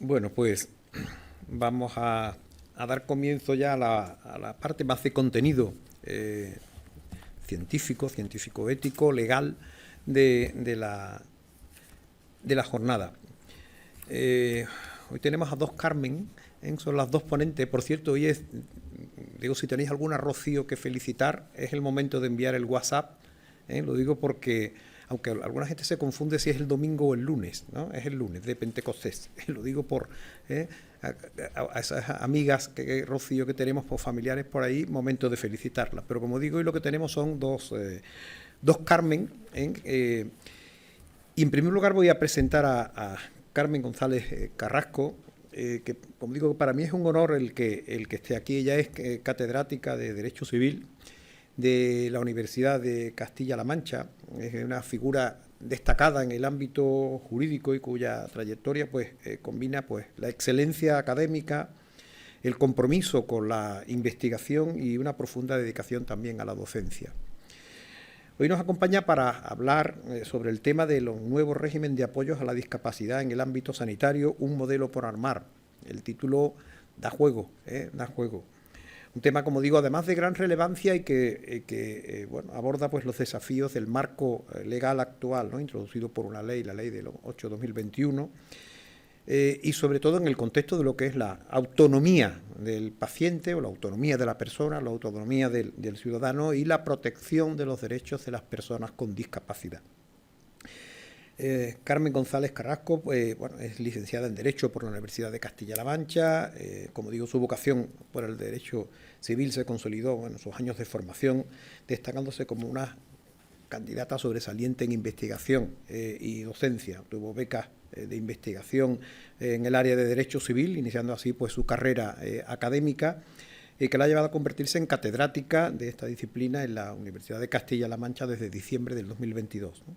Bueno, pues vamos a dar comienzo ya a la parte más de contenido científico, científico-ético, legal de la jornada. Hoy tenemos a dos Carmen, son las dos ponentes. Por cierto, hoy es, digo, si tenéis alguna Rocío que felicitar, es el momento de enviar el WhatsApp. Lo digo porque, aunque alguna gente se confunde si es el domingo o el lunes, ¿no? Es el lunes de Pentecostés. Lo digo por a esas amigas, Rocío, que tenemos, por familiares por ahí, momento de felicitarlas. Pero como digo, hoy lo que tenemos son dos Carmen. Y en primer lugar voy a presentar a Carmen González Carrasco, que, como digo, para mí es un honor el que esté aquí. Ella es catedrática de Derecho Civil de la Universidad de Castilla-La Mancha, es una figura destacada en el ámbito jurídico y cuya trayectoria pues combina pues la excelencia académica, el compromiso con la investigación y una profunda dedicación también a la docencia. Hoy nos acompaña para hablar sobre el tema de los nuevos regímenes de apoyos a la discapacidad en el ámbito sanitario, un modelo por armar. El título da juego, da juego. Un tema, como digo, además de gran relevancia y que bueno, aborda pues los desafíos del marco legal actual, ¿no? Introducido por una ley, la ley del 8/2021, y sobre todo en el contexto de lo que es la autonomía del paciente o la autonomía de la persona, la autonomía del ciudadano y la protección de los derechos de las personas con discapacidad. Carmen González Carrasco bueno, es licenciada en Derecho por la Universidad de Castilla-La Mancha. Como digo, su vocación por el derecho civil se consolidó en sus años de formación, destacándose como una candidata sobresaliente en investigación y docencia. Tuvo becas de investigación en el área de Derecho Civil, iniciando así pues su carrera académica, que la ha llevado a convertirse en catedrática de esta disciplina en la Universidad de Castilla-La Mancha desde diciembre del 2022, ¿no?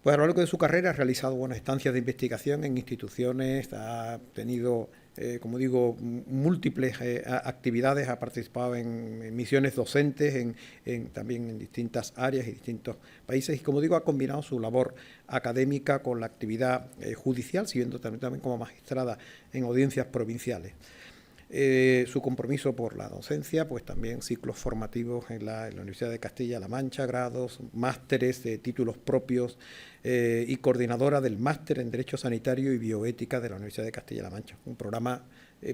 Pues a lo largo de su carrera ha realizado buenas estancias de investigación en instituciones, ha tenido, como digo, múltiples actividades, ha participado en misiones docentes, también en distintas áreas y distintos países, y como digo, ha combinado su labor académica con la actividad judicial, siguiendo también como magistrada en audiencias provinciales. Su compromiso por la docencia, pues también ciclos formativos en la Universidad de Castilla-La Mancha, grados, másteres, títulos propios, y coordinadora del máster en Derecho Sanitario y Bioética de la Universidad de Castilla-La Mancha, un programa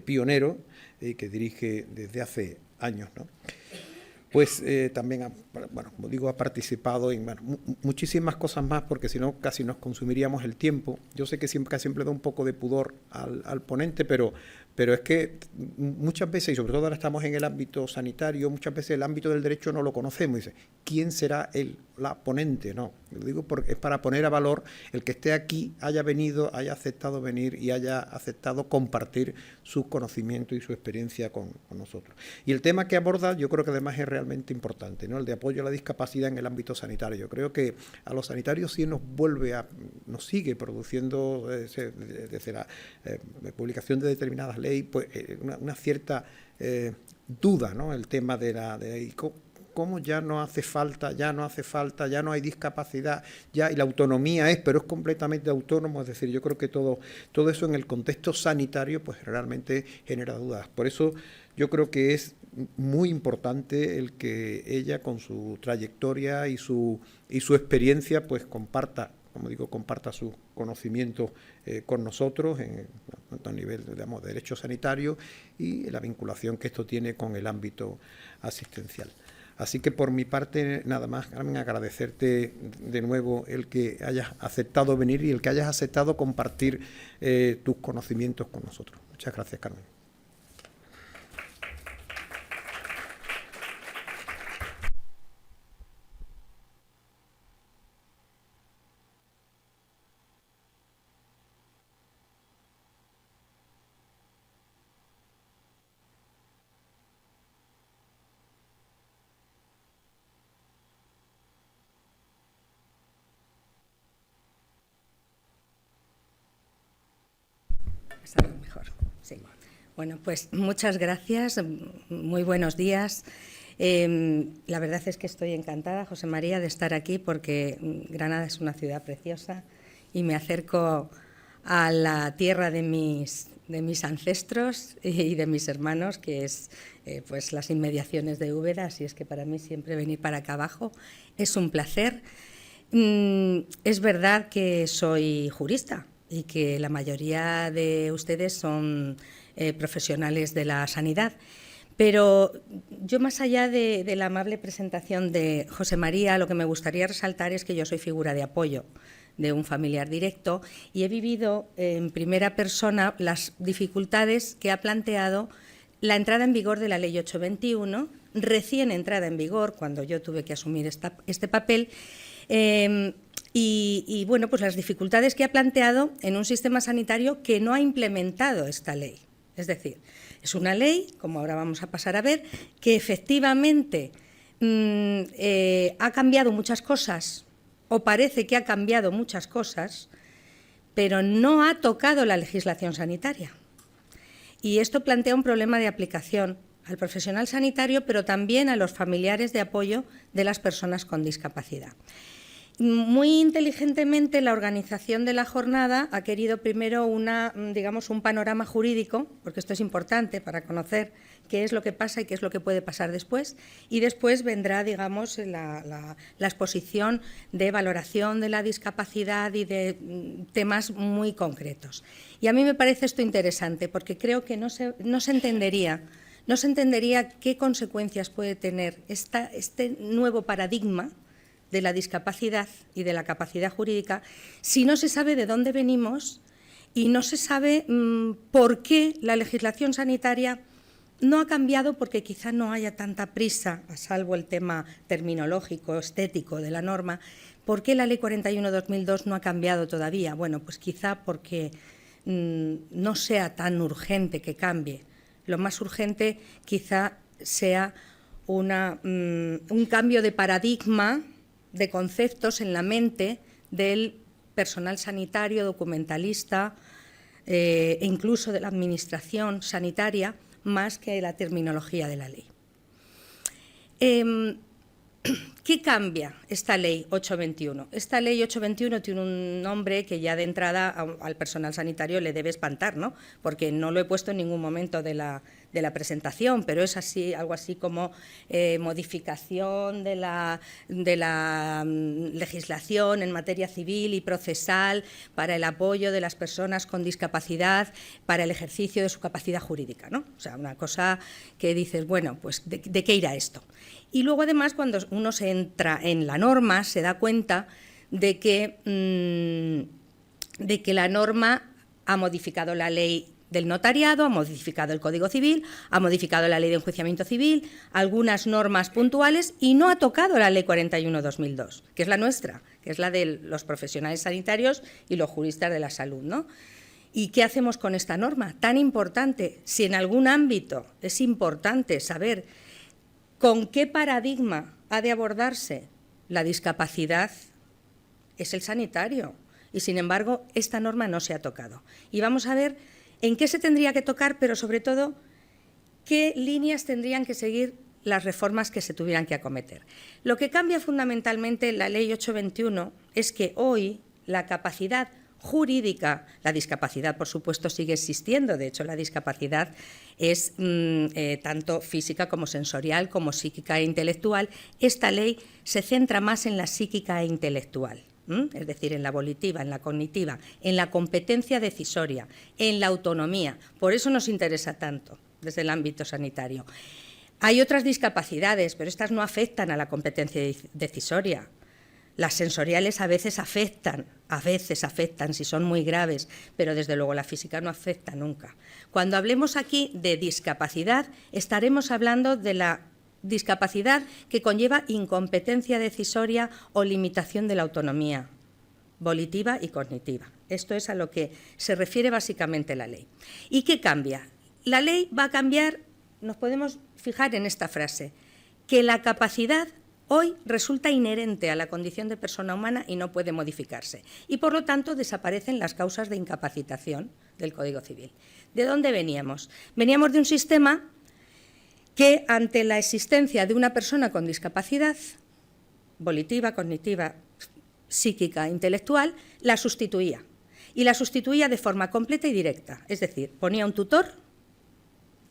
pionero que dirige desde hace años, ¿no? Pues también, bueno, como digo, ha participado en muchísimas cosas más, porque si no casi nos consumiríamos el tiempo. Yo sé que siempre da un poco de pudor al ponente, pero es que muchas veces, y sobre todo ahora estamos en el ámbito sanitario, muchas veces el ámbito del derecho no lo conocemos. Dice, ¿quién será la ponente? No, lo digo porque es para poner a valor el que esté aquí, haya venido, haya aceptado venir y haya aceptado compartir sus conocimientos y su experiencia con nosotros. Y el tema que aborda yo creo que además es realmente importante, ¿no? El de apoyo a la discapacidad en el ámbito sanitario. Yo creo que a los sanitarios sí nos sigue produciendo desde la publicación de determinadas leyes pues una cierta duda, ¿no? El tema de cómo ya no hace falta, ya no hay discapacidad, ya, y la autonomía pero es completamente autónomo. Es decir, yo creo que todo eso en el contexto sanitario pues realmente genera dudas. Por eso yo creo que es muy importante el que ella, con su trayectoria y su experiencia, pues comparta sus conocimientos con nosotros, tanto a nivel, digamos, de derecho sanitario y la vinculación que esto tiene con el ámbito asistencial. Así que por mi parte, nada más, Carmen, agradecerte de nuevo el que hayas aceptado venir y el que hayas aceptado compartir tus conocimientos con nosotros. Muchas gracias, Carmen. Mejor, sí. Bueno, pues muchas gracias, muy buenos días. La verdad es que estoy encantada, José María, de estar aquí porque Granada es una ciudad preciosa y me acerco a la tierra de mis ancestros y de mis hermanos, que es pues las inmediaciones de Úbeda, así es que para mí siempre venir para acá abajo es un placer. Es verdad que soy jurista y que la mayoría de ustedes son profesionales de la sanidad, pero yo, más allá de la amable presentación de José María, lo que me gustaría resaltar es que yo soy figura de apoyo de un familiar directo y he vivido en primera persona las dificultades que ha planteado la entrada en vigor de la Ley 821, recién entrada en vigor, cuando yo tuve que asumir este papel, y bueno, pues las dificultades que ha planteado en un sistema sanitario que no ha implementado esta ley. Es decir, es una ley, como ahora vamos a pasar a ver, que efectivamente ha cambiado muchas cosas, o parece que ha cambiado muchas cosas, pero no ha tocado la legislación sanitaria. Y esto plantea un problema de aplicación al profesional sanitario, pero también a los familiares de apoyo de las personas con discapacidad. Muy inteligentemente, la organización de la jornada ha querido primero un panorama jurídico, porque esto es importante para conocer qué es lo que pasa y qué es lo que puede pasar después, y después vendrá, digamos, la exposición de valoración de la discapacidad y de temas muy concretos. Y a mí me parece esto interesante, porque creo que no se entendería qué consecuencias puede tener este nuevo paradigma de la discapacidad y de la capacidad jurídica si no se sabe de dónde venimos y no se sabe por qué la legislación sanitaria no ha cambiado, porque quizá no haya tanta prisa, a salvo el tema terminológico, estético de la norma. ¿Por qué la Ley 41/2002 no ha cambiado todavía? Bueno, pues quizá porque no sea tan urgente que cambie. Lo más urgente quizá sea un cambio de paradigma, de conceptos en la mente del personal sanitario, documentalista e incluso de la administración sanitaria, más que la terminología de la ley. ¿Qué cambia esta Ley 821? Esta Ley 821 tiene un nombre que ya de entrada al personal sanitario le debe espantar, ¿no? Porque no lo he puesto en ningún momento de la presentación, pero es algo así como modificación de la legislación en materia civil y procesal para el apoyo de las personas con discapacidad para el ejercicio de su capacidad jurídica, ¿no? O sea, una cosa que dices, bueno, pues ¿de qué irá esto? Y luego, además, cuando uno se entra en la norma, se da cuenta de que la norma ha modificado la ley del notariado, ha modificado el Código Civil, ha modificado la ley de enjuiciamiento civil, algunas normas puntuales, y no ha tocado la Ley 41/2002, que es la nuestra, que es la de los profesionales sanitarios y los juristas de la salud, ¿no? ¿Y qué hacemos con esta norma tan importante? Si en algún ámbito es importante saber con qué paradigma ha de abordarse la discapacidad, es el sanitario. Y, sin embargo, esta norma no se ha tocado. Y vamos a ver en qué se tendría que tocar, pero sobre todo qué líneas tendrían que seguir las reformas que se tuvieran que acometer. Lo que cambia fundamentalmente la Ley 821 es que hoy la capacidad jurídica, la discapacidad, por supuesto, sigue existiendo. De hecho, la discapacidad es tanto física como sensorial, como psíquica e intelectual. Esta ley se centra más en la psíquica e intelectual, es decir, en la volitiva, en la cognitiva, en la competencia decisoria, en la autonomía. Por eso nos interesa tanto desde el ámbito sanitario. Hay otras discapacidades, pero estas no afectan a la competencia decisoria. Las sensoriales a veces afectan si son muy graves, pero desde luego la física no afecta nunca. Cuando hablemos aquí de discapacidad, estaremos hablando de la discapacidad que conlleva incompetencia decisoria o limitación de la autonomía volitiva y cognitiva. Esto es a lo que se refiere básicamente la ley. ¿Y qué cambia? La ley va a cambiar, nos podemos fijar en esta frase, que la capacidad hoy resulta inherente a la condición de persona humana y no puede modificarse. Y, por lo tanto, desaparecen las causas de incapacitación del Código Civil. ¿De dónde veníamos? Veníamos de un sistema que, ante la existencia de una persona con discapacidad volitiva, cognitiva, psíquica, intelectual, la sustituía. y la sustituía de forma completa y directa. Es decir, ponía un tutor.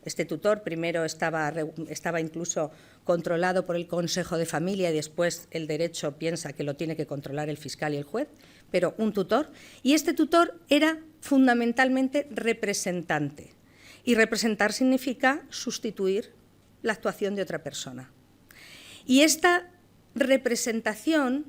Este tutor primero estaba incluso controlado por el Consejo de Familia y después el derecho piensa que lo tiene que controlar el fiscal y el juez, pero un tutor. Y este tutor era fundamentalmente representante. Y representar significa sustituir la actuación de otra persona. Y esta representación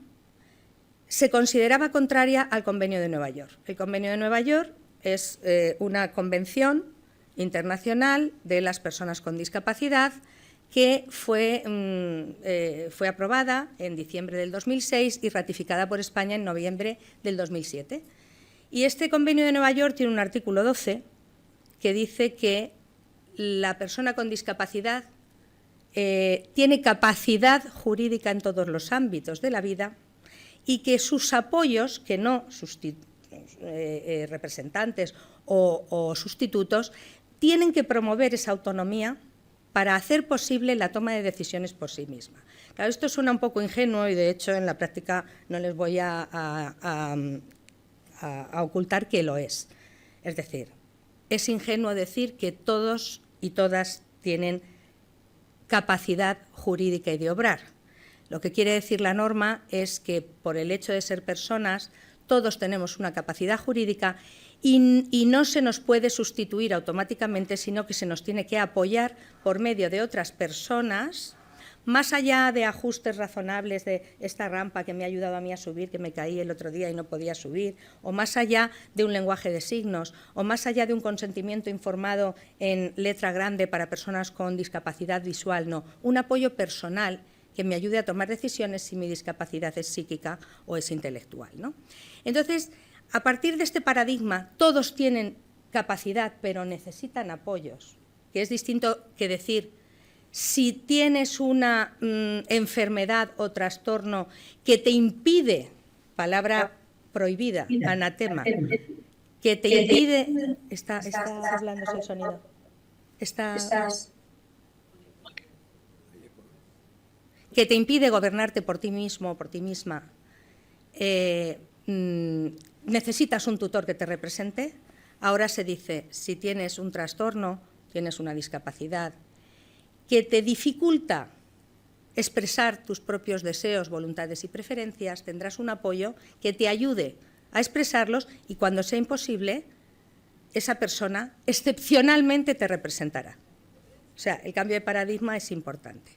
se consideraba contraria al Convenio de Nueva York. El Convenio de Nueva York es una convención internacional de las personas con discapacidad que fue aprobada en diciembre del 2006 y ratificada por España en noviembre del 2007. Y este Convenio de Nueva York tiene un artículo 12 que dice que la persona con discapacidad tiene capacidad jurídica en todos los ámbitos de la vida y que sus apoyos, que no representantes o sustitutos, tienen que promover esa autonomía para hacer posible la toma de decisiones por sí misma. Claro, esto suena un poco ingenuo y, de hecho, en la práctica no les voy a ocultar que lo es. Es decir, es ingenuo decir que todos y todas tienen capacidad jurídica y de obrar. Lo que quiere decir la norma es que, por el hecho de ser personas, todos tenemos una capacidad jurídica y no se nos puede sustituir automáticamente, sino que se nos tiene que apoyar por medio de otras personas, más allá de ajustes razonables de esta rampa que me ha ayudado a mí a subir, que me caí el otro día y no podía subir, o más allá de un lenguaje de signos, o más allá de un consentimiento informado en letra grande para personas con discapacidad visual, no, un apoyo personal que me ayude a tomar decisiones si mi discapacidad es psíquica o es intelectual, ¿no? Entonces, a partir de este paradigma, todos tienen capacidad, pero necesitan apoyos, que es distinto que decir, si tienes una enfermedad o trastorno que te impide, palabra prohibida, anatema, que te impide... Está hablándose el sonido. Que te impide gobernarte por ti mismo o por ti misma. Necesitas un tutor que te represente. Ahora se dice, si tienes un trastorno, tienes una discapacidad, que te dificulta expresar tus propios deseos, voluntades y preferencias, tendrás un apoyo que te ayude a expresarlos y, cuando sea imposible, esa persona excepcionalmente te representará. O sea, el cambio de paradigma es importante.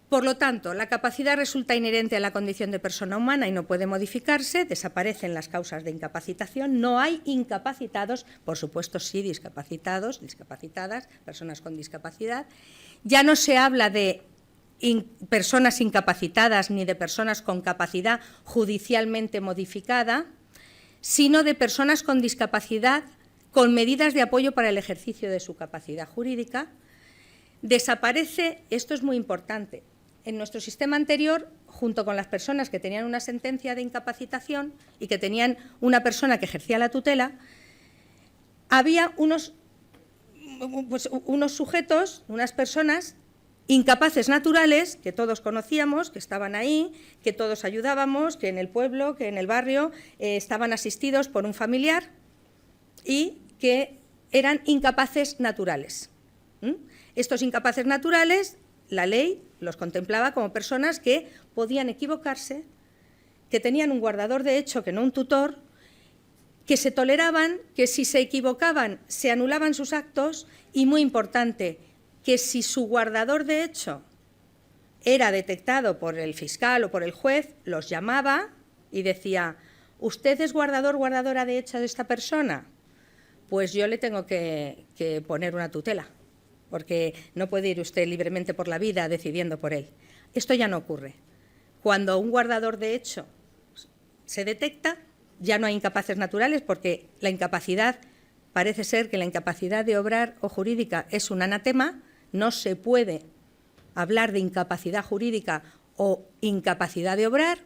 Por lo tanto, la capacidad resulta inherente a la condición de persona humana y no puede modificarse, desaparecen las causas de incapacitación, no hay incapacitados, por supuesto sí discapacitados, discapacitadas, personas con discapacidad. Ya no se habla de personas incapacitadas ni de personas con capacidad judicialmente modificada, sino de personas con discapacidad con medidas de apoyo para el ejercicio de su capacidad jurídica. Desaparece, esto es muy importante, en nuestro sistema anterior, junto con las personas que tenían una sentencia de incapacitación y que tenían una persona que ejercía la tutela, había unos sujetos, unas personas incapaces naturales, que todos conocíamos, que estaban ahí, que todos ayudábamos, que en el pueblo, que en el barrio estaban asistidos por un familiar y que eran incapaces naturales. Estos incapaces naturales, la ley los contemplaba como personas que podían equivocarse, que tenían un guardador de hecho, que no un tutor, que se toleraban, que si se equivocaban se anulaban sus actos y, muy importante, que si su guardador de hecho era detectado por el fiscal o por el juez, los llamaba y decía, ¿usted es guardador, guardadora de hecho de esta persona? Pues yo le tengo que poner una tutela, porque no puede ir usted libremente por la vida decidiendo por él. Esto ya no ocurre. Cuando un guardador de hecho se detecta, ya no hay incapaces naturales, porque la incapacidad, parece ser que la incapacidad de obrar o jurídica es un anatema, no se puede hablar de incapacidad jurídica o incapacidad de obrar.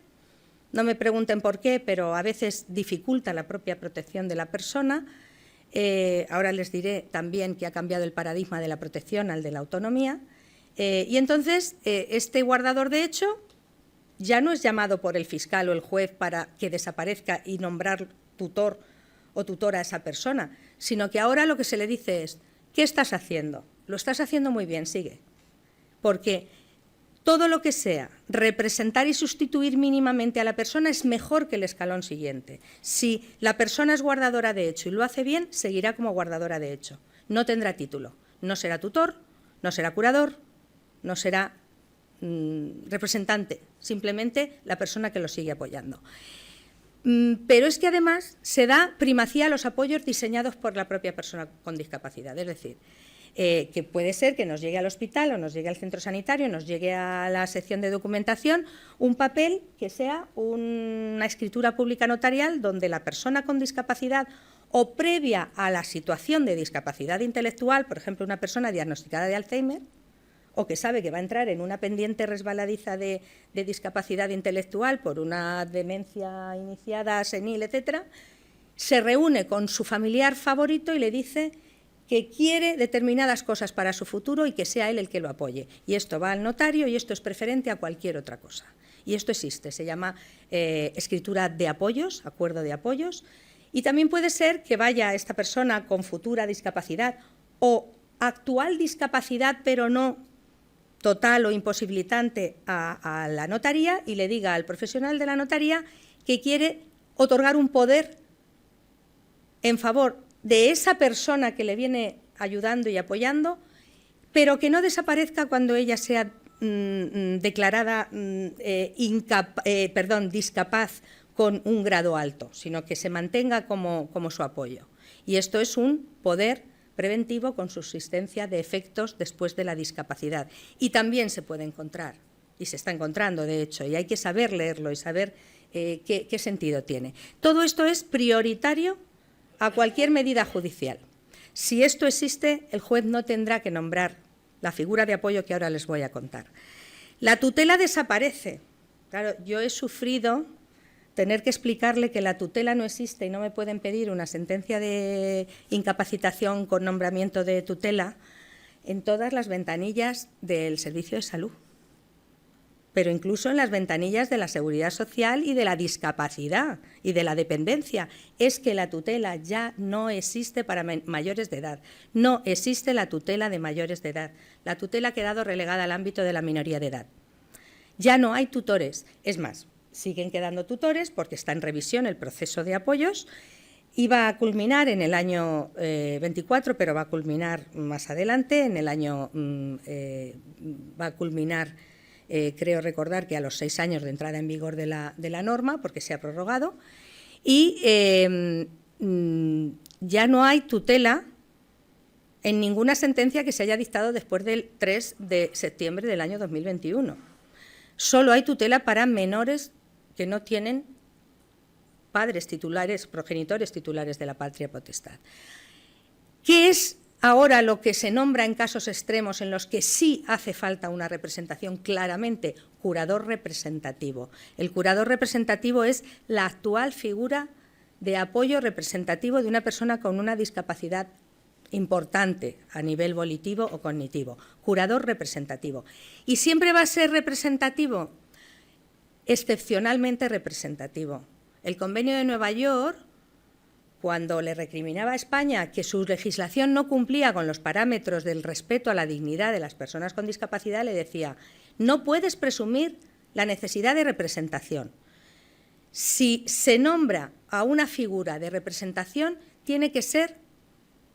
No me pregunten por qué, pero a veces dificulta la propia protección de la persona. Ahora les diré también que ha cambiado el paradigma de la protección al de la autonomía. Y entonces, este guardador de hecho ya no es llamado por el fiscal o el juez para que desaparezca y nombrar tutor o tutora a esa persona, sino que ahora lo que se le dice es, ¿qué estás haciendo? Lo estás haciendo muy bien, sigue. Porque todo lo que sea representar y sustituir mínimamente a la persona es mejor que el escalón siguiente. Si la persona es guardadora de hecho y lo hace bien, seguirá como guardadora de hecho. No tendrá título, no será tutor, no será curador, no será representante, simplemente la persona que lo sigue apoyando. Pero es que además se da primacía a los apoyos diseñados por la propia persona con discapacidad, es decir, que puede ser que nos llegue al hospital o nos llegue al centro sanitario, nos llegue a la sección de documentación un papel que sea una escritura pública notarial donde la persona con discapacidad o previa a la situación de discapacidad intelectual, por ejemplo, una persona diagnosticada de Alzheimer, o que sabe que va a entrar en una pendiente resbaladiza de discapacidad intelectual por una demencia iniciada, senil, etcétera, se reúne con su familiar favorito y le dice que quiere determinadas cosas para su futuro y que sea él el que lo apoye. Y esto va al notario y esto es preferente a cualquier otra cosa. Y esto existe, se llama escritura de apoyos, acuerdo de apoyos, y también puede ser que vaya esta persona con futura discapacidad o actual discapacidad, pero no total o imposibilitante a la notaría y le diga al profesional de la notaría que quiere otorgar un poder en favor de esa persona que le viene ayudando y apoyando, pero que no desaparezca cuando ella sea declarada discapaz con un grado alto, sino que se mantenga como su apoyo. Y esto es un poder preventivo con subsistencia de efectos después de la discapacidad. Y también se puede encontrar, y se está encontrando de hecho, y hay que saber leerlo y saber qué sentido tiene. Todo esto es prioritario a cualquier medida judicial. Si esto existe, el juez no tendrá que nombrar la figura de apoyo que ahora les voy a contar. La tutela desaparece. Claro, yo he sufrido tener que explicarle que la tutela no existe y no me pueden pedir una sentencia de incapacitación con nombramiento de tutela en todas las ventanillas del servicio de salud, pero incluso en las ventanillas de la seguridad social y de la discapacidad y de la dependencia. Es que la tutela ya no existe para mayores de edad, no existe la tutela de mayores de edad. La tutela ha quedado relegada al ámbito de la minoría de edad. Ya no hay tutores, es más, siguen quedando tutores porque está en revisión el proceso de apoyos y va a culminar en el año 24, pero va a culminar más adelante, en el año va a culminar, creo recordar que a los 6 años de entrada en vigor de la norma, porque se ha prorrogado, y ya no hay tutela en ninguna sentencia que se haya dictado después del 3 de septiembre del año 2021. Solo hay tutela para menores que no tienen padres titulares, progenitores titulares de la patria potestad. ¿Qué es ahora lo que se nombra en casos extremos en los que sí hace falta una representación claramente? Curador representativo. El curador representativo es la actual figura de apoyo representativo de una persona con una discapacidad importante a nivel volitivo o cognitivo. Curador representativo. ¿Y siempre va a ser representativo? Excepcionalmente representativo. El Convenio de Nueva York, cuando le recriminaba a España que su legislación no cumplía con los parámetros del respeto a la dignidad de las personas con discapacidad, le decía, no puedes presumir la necesidad de representación. Si se nombra a una figura de representación, tiene que ser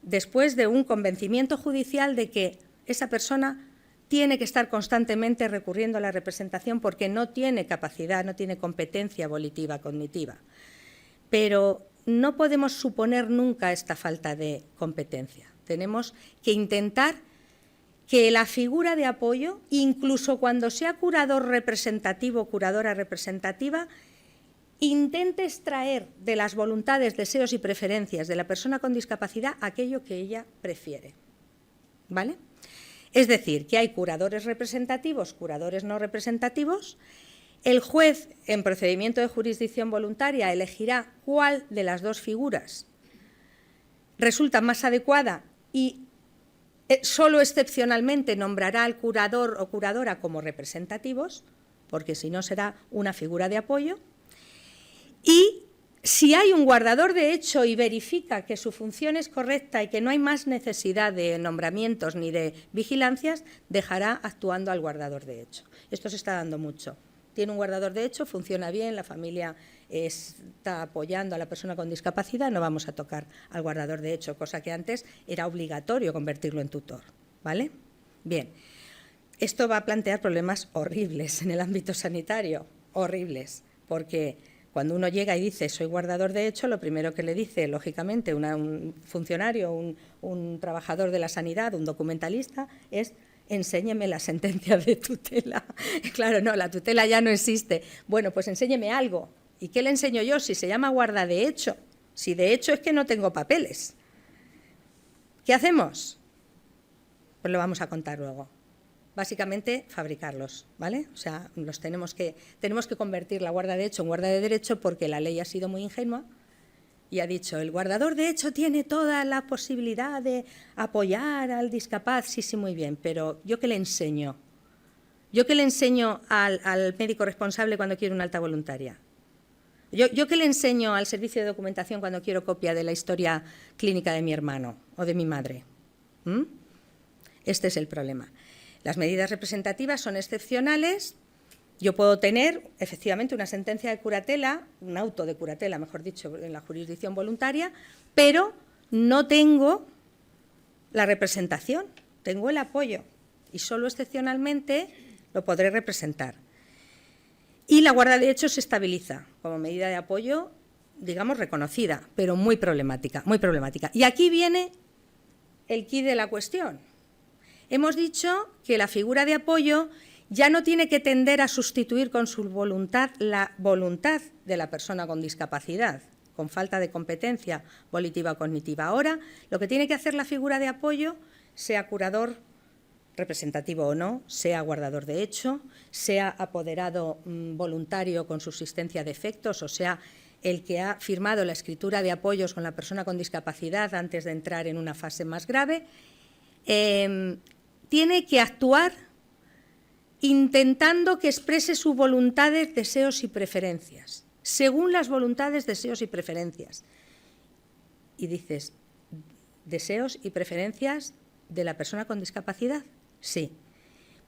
después de un convencimiento judicial de que esa persona tiene que estar constantemente recurriendo a la representación porque no tiene capacidad, no tiene competencia volitiva, cognitiva. Pero no podemos suponer nunca esta falta de competencia. Tenemos que intentar que la figura de apoyo, incluso cuando sea curador representativo o curadora representativa, intente extraer de las voluntades, deseos y preferencias de la persona con discapacidad aquello que ella prefiere. ¿Vale? Es decir, que hay curadores representativos, curadores no representativos. El juez, en procedimiento de jurisdicción voluntaria, elegirá cuál de las dos figuras resulta más adecuada y solo excepcionalmente nombrará al curador o curadora como representativos, porque si no será una figura de apoyo. Y Si hay un guardador de hecho y verifica que su función es correcta y que no hay más necesidad de nombramientos ni de vigilancias, dejará actuando al guardador de hecho. Esto se está dando mucho. Tiene un guardador de hecho, funciona bien, la familia está apoyando a la persona con discapacidad, no vamos a tocar al guardador de hecho, cosa que antes era obligatorio convertirlo en tutor, ¿vale? Bien, esto va a plantear problemas horribles en el ámbito sanitario, horribles, porque cuando uno llega y dice soy guardador de hecho, lo primero que le dice, lógicamente, un funcionario, un trabajador de la sanidad, un documentalista, es enséñeme la sentencia de tutela. Claro, no, la tutela ya no existe. Bueno, pues enséñeme algo. ¿Y qué le enseño yo si se llama guarda de hecho? Si de hecho es que no tengo papeles. ¿Qué hacemos? Pues lo vamos a contar luego. Básicamente, fabricarlos, ¿vale? O sea, tenemos que convertir la guarda de hecho en guarda de derecho porque la ley ha sido muy ingenua y ha dicho, el guardador de hecho tiene toda la posibilidad de apoyar al discapaz, sí, muy bien, pero ¿yo qué le enseño? ¿Yo qué le enseño al médico responsable cuando quiero una alta voluntaria? ¿Yo qué le enseño al servicio de documentación cuando quiero copia de la historia clínica de mi hermano o de mi madre? Este es el problema. Las medidas representativas son excepcionales. Yo puedo tener, efectivamente, una sentencia de curatela, un auto de curatela, mejor dicho, en la jurisdicción voluntaria, pero no tengo la representación, tengo el apoyo y solo excepcionalmente lo podré representar. Y la guarda de hecho se estabiliza como medida de apoyo, digamos, reconocida, pero muy problemática, muy problemática. Y aquí viene el quid de la cuestión. Hemos dicho que la figura de apoyo ya no tiene que tender a sustituir con su voluntad la voluntad de la persona con discapacidad, con falta de competencia volitiva o cognitiva. Ahora, lo que tiene que hacer la figura de apoyo, sea curador representativo o no, sea guardador de hecho, sea apoderado voluntario con subsistencia de efectos, o sea, el que ha firmado la escritura de apoyos con la persona con discapacidad antes de entrar en una fase más grave, tiene que actuar intentando que exprese sus voluntades, deseos y preferencias, según las voluntades, deseos y preferencias. Y dices, ¿deseos y preferencias de la persona con discapacidad? Sí,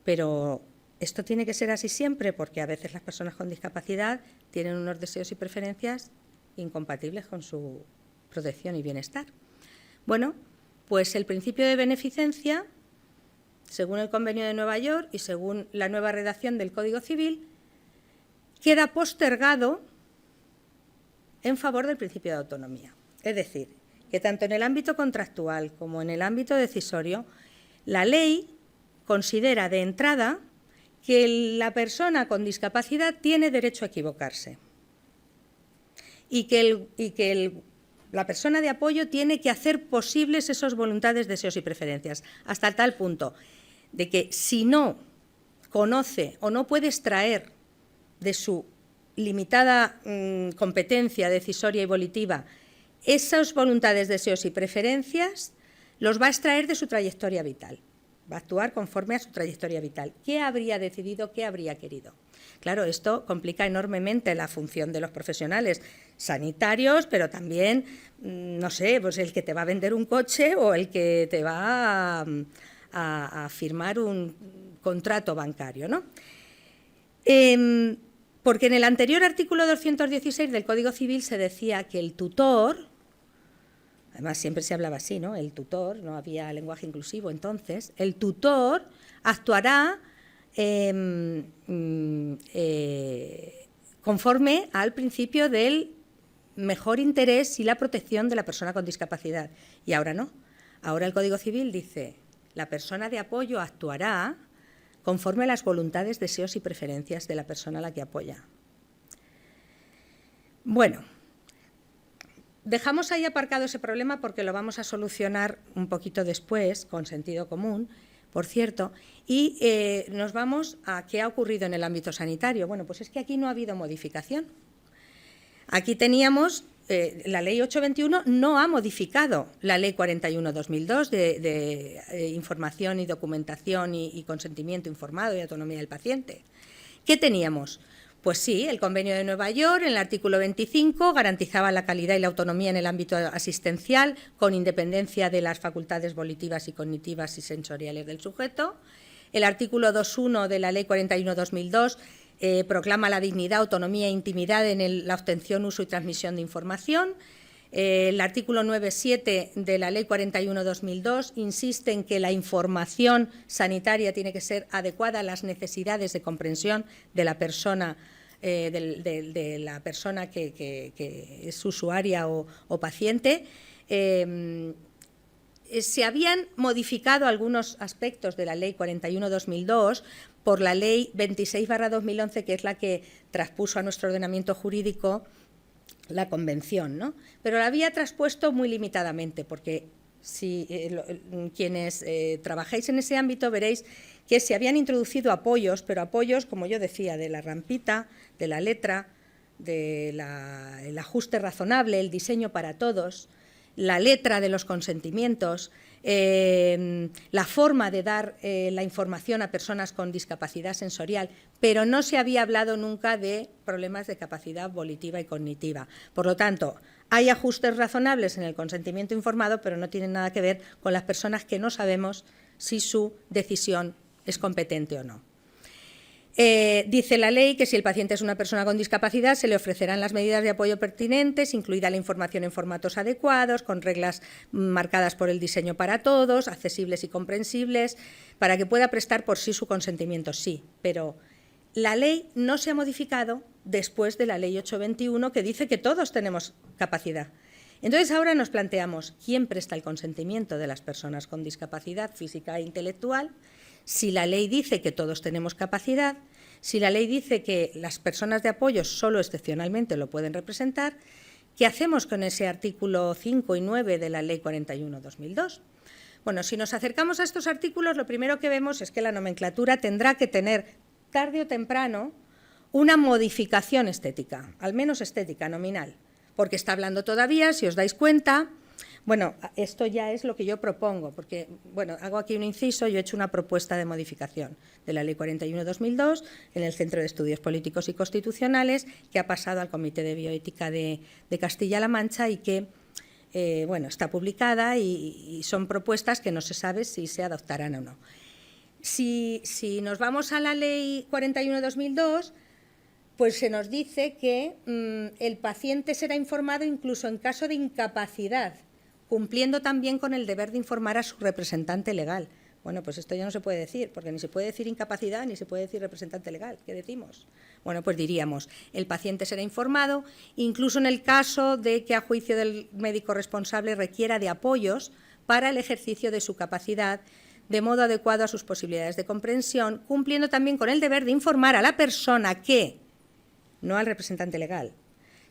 pero esto tiene que ser así siempre, porque a veces las personas con discapacidad tienen unos deseos y preferencias incompatibles con su protección y bienestar. Bueno, pues el principio de beneficencia, según el Convenio de Nueva York y según la nueva redacción del Código Civil, queda postergado en favor del principio de autonomía. Es decir, que tanto en el ámbito contractual como en el ámbito decisorio, la ley considera de entrada que la persona con discapacidad tiene derecho a equivocarse y que la persona de apoyo tiene que hacer posibles esas voluntades, deseos y preferencias, hasta tal punto de que si no conoce o no puede extraer de su limitada competencia decisoria y volitiva esas voluntades, deseos y preferencias, los va a extraer de su trayectoria vital. Va a actuar conforme a su trayectoria vital. ¿Qué habría decidido? ¿Qué habría querido? Claro, esto complica enormemente la función de los profesionales sanitarios, pero también, no sé, pues el que te va a vender un coche o el que te va a firmar un contrato bancario, ¿no? Porque en el anterior artículo 216 del Código Civil se decía que el tutor, además siempre se hablaba así, ¿no? El tutor, no había lenguaje inclusivo entonces, el tutor actuará conforme al principio del mejor interés y la protección de la persona con discapacidad. Y ahora no. Ahora el Código Civil dice, la persona de apoyo actuará conforme a las voluntades, deseos y preferencias de la persona a la que apoya. Bueno, dejamos ahí aparcado ese problema porque lo vamos a solucionar un poquito después, con sentido común, por cierto, y nos vamos a qué ha ocurrido en el ámbito sanitario. Bueno, pues es que aquí no ha habido modificación. Aquí teníamos, la Ley 821 no ha modificado la Ley 41/2002 de información y documentación y consentimiento informado y autonomía del paciente. ¿Qué teníamos? Pues sí, el Convenio de Nueva York, en el artículo 25, garantizaba la calidad y la autonomía en el ámbito asistencial, con independencia de las facultades volitivas y cognitivas y sensoriales del sujeto. El artículo 2.1 de la Ley 41/2002 proclama la dignidad, autonomía e intimidad en la obtención, uso y transmisión de información. El artículo 9.7 de la Ley 41/2002 insiste en que la información sanitaria tiene que ser adecuada a las necesidades de comprensión de la persona, de la persona que es usuaria o paciente. Se habían modificado algunos aspectos de la Ley 41/2002 por la Ley 26/2011, que es la que traspuso a nuestro ordenamiento jurídico la Convención, ¿no? Pero la había traspuesto muy limitadamente, porque si quienes trabajáis en ese ámbito veréis que se habían introducido apoyos, pero apoyos, como yo decía, de la rampita, de la letra, del ajuste razonable, el diseño para todos, la letra de los consentimientos, la forma de dar la información a personas con discapacidad sensorial, pero no se había hablado nunca de problemas de capacidad volitiva y cognitiva. Por lo tanto, hay ajustes razonables en el consentimiento informado, pero no tienen nada que ver con las personas que no sabemos si su decisión es competente o no. Dice la ley que si el paciente es una persona con discapacidad se le ofrecerán las medidas de apoyo pertinentes, incluida la información en formatos adecuados, con reglas marcadas por el diseño para todos, accesibles y comprensibles, para que pueda prestar por sí su consentimiento, sí, pero la ley no se ha modificado después de la Ley 821, que dice que todos tenemos capacidad. Entonces ahora nos planteamos quién presta el consentimiento de las personas con discapacidad física e intelectual. Si la ley dice que todos tenemos capacidad, si la ley dice que las personas de apoyo solo excepcionalmente lo pueden representar, ¿qué hacemos con ese artículo 5 y 9 de la Ley 41/2002? Bueno, si nos acercamos a estos artículos, lo primero que vemos es que la nomenclatura tendrá que tener, tarde o temprano, una modificación estética, al menos estética, nominal, porque está hablando todavía, si os dais cuenta. Bueno, esto ya es lo que yo propongo, porque, bueno, hago aquí un inciso, yo he hecho una propuesta de modificación de la Ley 41/2002 en el Centro de Estudios Políticos y Constitucionales, que ha pasado al Comité de Bioética de Castilla-La Mancha y que, bueno, está publicada y son propuestas que no se sabe si se adoptarán o no. Si nos vamos a la Ley 41/2002, pues se nos dice que el paciente será informado incluso en caso de incapacidad, cumpliendo también con el deber de informar a su representante legal. Bueno, pues esto ya no se puede decir, porque ni se puede decir incapacidad ni se puede decir representante legal. ¿Qué decimos? Bueno, pues diríamos, el paciente será informado, incluso en el caso de que a juicio del médico responsable requiera de apoyos para el ejercicio de su capacidad, de modo adecuado a sus posibilidades de comprensión, cumpliendo también con el deber de informar a la persona que, no al representante legal,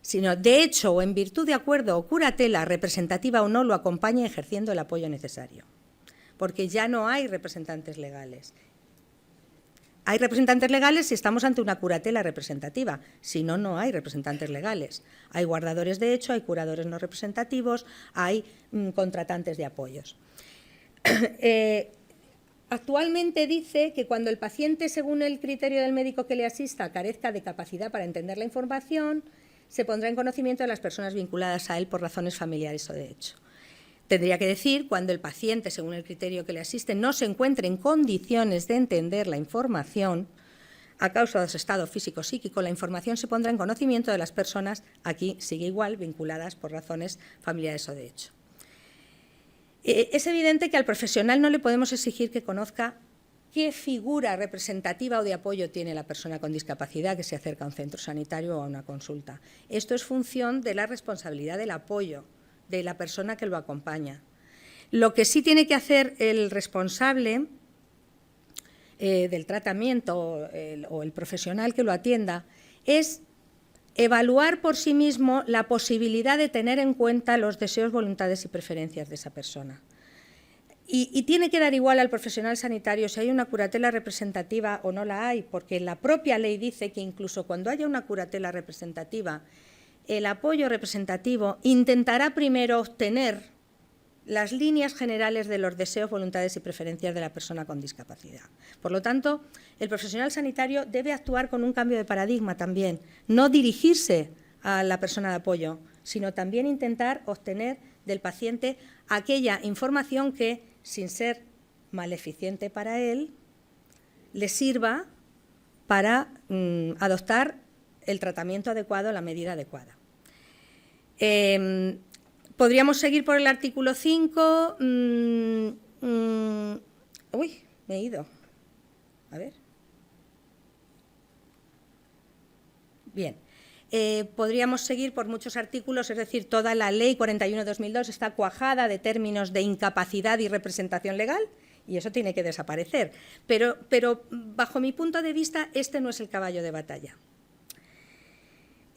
sino de hecho o en virtud de acuerdo o curatela, representativa o no, lo acompaña ejerciendo el apoyo necesario. Porque ya no hay representantes legales. Hay representantes legales si estamos ante una curatela representativa, si no, no hay representantes legales. Hay guardadores de hecho, hay curadores no representativos, hay contratantes de apoyos. Actualmente dice que cuando el paciente, según el criterio del médico que le asista, carezca de capacidad para entender la información, se pondrá en conocimiento de las personas vinculadas a él por razones familiares o de hecho. Tendría que decir cuando el paciente, según el criterio que le asiste, no se encuentre en condiciones de entender la información a causa de su estado físico-psíquico, la información se pondrá en conocimiento de las personas, aquí sigue igual, vinculadas por razones familiares o de hecho. Es evidente que al profesional no le podemos exigir que conozca qué figura representativa o de apoyo tiene la persona con discapacidad que se acerca a un centro sanitario o a una consulta. Esto es función de la responsabilidad del apoyo de la persona que lo acompaña. Lo que sí tiene que hacer el responsable del tratamiento o el profesional que lo atienda es evaluar por sí mismo la posibilidad de tener en cuenta los deseos, voluntades y preferencias de esa persona. Y tiene que dar igual al profesional sanitario si hay una curatela representativa o no la hay, porque la propia ley dice que incluso cuando haya una curatela representativa, el apoyo representativo intentará primero obtener las líneas generales de los deseos, voluntades y preferencias de la persona con discapacidad. Por lo tanto, el profesional sanitario debe actuar con un cambio de paradigma también, no dirigirse a la persona de apoyo, sino también intentar obtener del paciente aquella información que, sin ser maleficiente para él, le sirva para adoptar el tratamiento adecuado, la medida adecuada. Podríamos seguir por el artículo 5. Uy, me he ido. A ver. Bien. Podríamos seguir por muchos artículos, es decir, toda la Ley 41/2002 está cuajada de términos de incapacidad y representación legal, y eso tiene que desaparecer. Pero bajo mi punto de vista, este no es el caballo de batalla.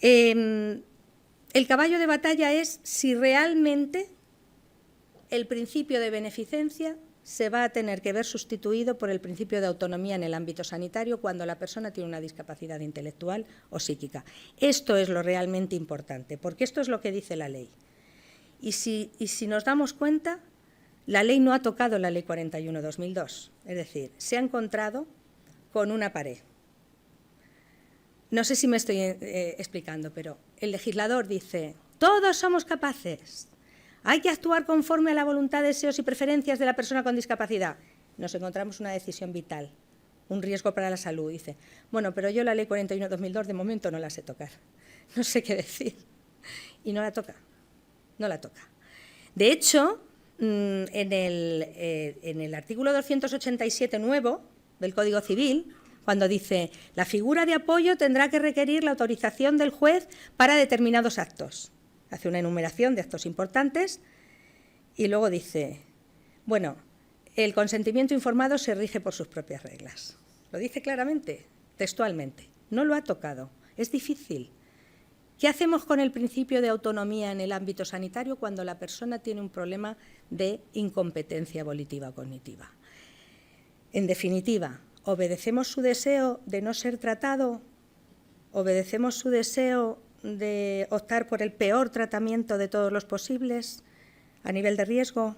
El caballo de batalla es si realmente el principio de beneficencia se va a tener que ver sustituido por el principio de autonomía en el ámbito sanitario cuando la persona tiene una discapacidad intelectual o psíquica. Esto es lo realmente importante, porque esto es lo que dice la ley. Y si nos damos cuenta, la ley no ha tocado la Ley 41/2002, es decir, se ha encontrado con una pared. No sé si me estoy explicando, pero el legislador dice, todos somos capaces, hay que actuar conforme a la voluntad, deseos y preferencias de la persona con discapacidad. Nos encontramos una decisión vital, un riesgo para la salud. Dice, bueno, pero yo la Ley 41/2002 de momento no la sé tocar, no sé qué decir. Y no la toca, no la toca. De hecho, en el artículo 287 nuevo del Código Civil, cuando dice, la figura de apoyo tendrá que requerir la autorización del juez para determinados actos. Hace una enumeración de actos importantes y luego dice, bueno, el consentimiento informado se rige por sus propias reglas. Lo dice claramente, textualmente. No lo ha tocado. Es difícil. ¿Qué hacemos con el principio de autonomía en el ámbito sanitario cuando la persona tiene un problema de incompetencia volitiva o cognitiva? En definitiva, ¿obedecemos su deseo de no ser tratado? ¿Obedecemos su deseo de optar por el peor tratamiento de todos los posibles a nivel de riesgo?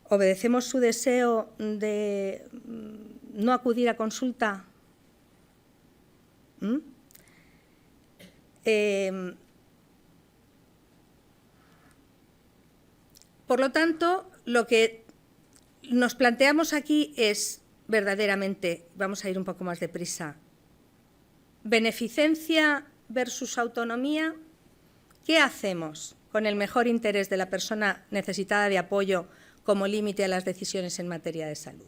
¿Obedecemos su deseo de no acudir a consulta? Por lo tanto, lo que nos planteamos aquí es verdaderamente, vamos a ir un poco más deprisa, beneficencia versus autonomía. ¿Qué hacemos con el mejor interés de la persona necesitada de apoyo como límite a las decisiones en materia de salud?